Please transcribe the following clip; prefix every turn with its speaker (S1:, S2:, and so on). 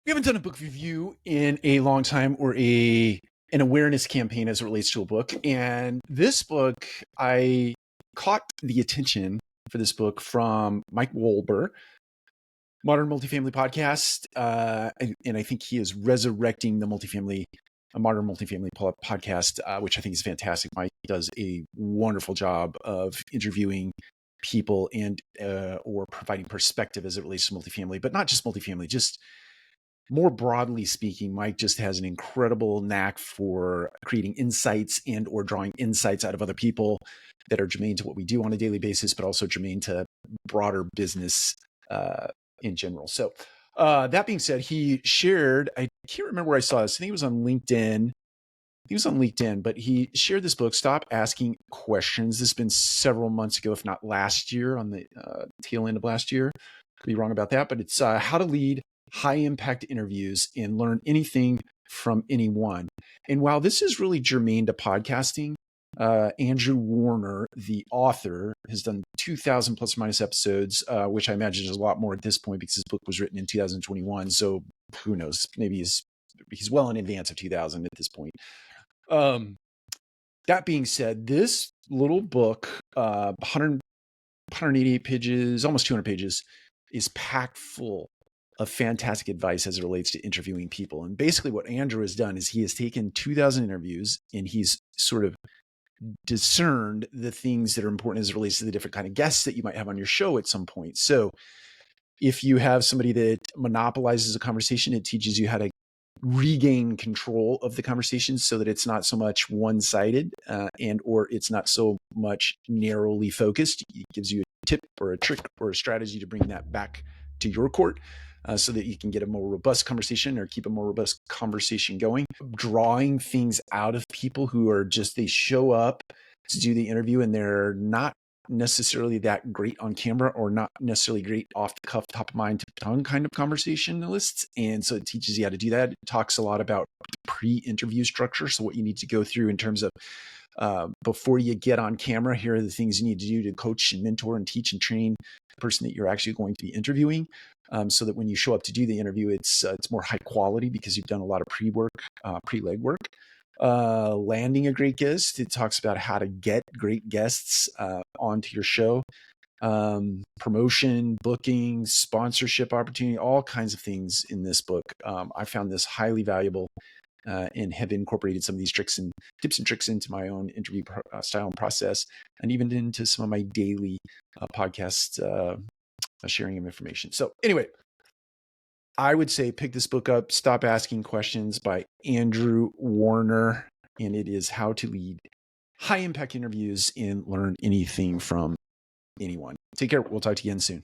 S1: We haven't done a book review in a long time, or an awareness campaign as it relates to a book. And this book, I caught the attention for this book from Mike Wolber, Modern Multifamily Podcast. And I think he is resurrecting the Modern Multifamily Podcast, which I think is fantastic. Mike does a wonderful job of interviewing people and or providing perspective as it relates to multifamily, but not just multifamily, just more broadly speaking. Mike just has an incredible knack for creating insights and or drawing insights out of other people that are germane to what we do on a daily basis, but also germane to broader business in general. So that being said, he shared, I can't remember where I saw this. I think it was on LinkedIn. But he shared this book, Stop Asking Questions. This has been several months ago, if not last year, on the tail end of last year. Could be wrong about that, but it's how to lead high impact interviews and learn anything from anyone. And while this is really germane to podcasting, Andrew Warner, the author, has done 2,000 plus or minus episodes, which I imagine is a lot more at this point because his book was written in 2021. So who knows? Maybe he's well in advance of 2000 at this point. That being said, this little book, 188 pages, almost 200 pages, is packed full of fantastic advice as it relates to interviewing people. And basically what Andrew has done is he has taken 2,000 interviews and he's sort of discerned the things that are important as it relates to the different kind of guests that you might have on your show at some point. So if you have somebody that monopolizes a conversation, it teaches you how to regain control of the conversation so that it's not so much one-sided and or it's not so much narrowly focused. It gives you a tip or a trick or a strategy to bring that back to your court so that you can get a more robust conversation or keep a more robust conversation going. Drawing things out of people who are just, they show up to do the interview and they're not necessarily that great on camera or not necessarily great off the cuff, top of mind, tip of tongue kind of conversationalists. And so it teaches you how to do that. It talks a lot about pre-interview structure. So what you need to go through in terms of before you get on camera, here are the things you need to do to coach and mentor and teach and train the person that you're actually going to be interviewing. So that when you show up to do the interview, it's more high quality because you've done a lot of pre-leg work. Landing a great guest. It talks about how to get great guests onto your show. Promotion, booking, sponsorship opportunity, all kinds of things in this book. I found this highly valuable and have incorporated some of these tips and tricks into my own interview style and process, and even into some of my daily podcast sharing of information. So anyway, I would say pick this book up, Stop Asking Questions by Andrew Warner, and it is how to lead high impact interviews and learn anything from anyone. Take care. We'll talk to you again soon.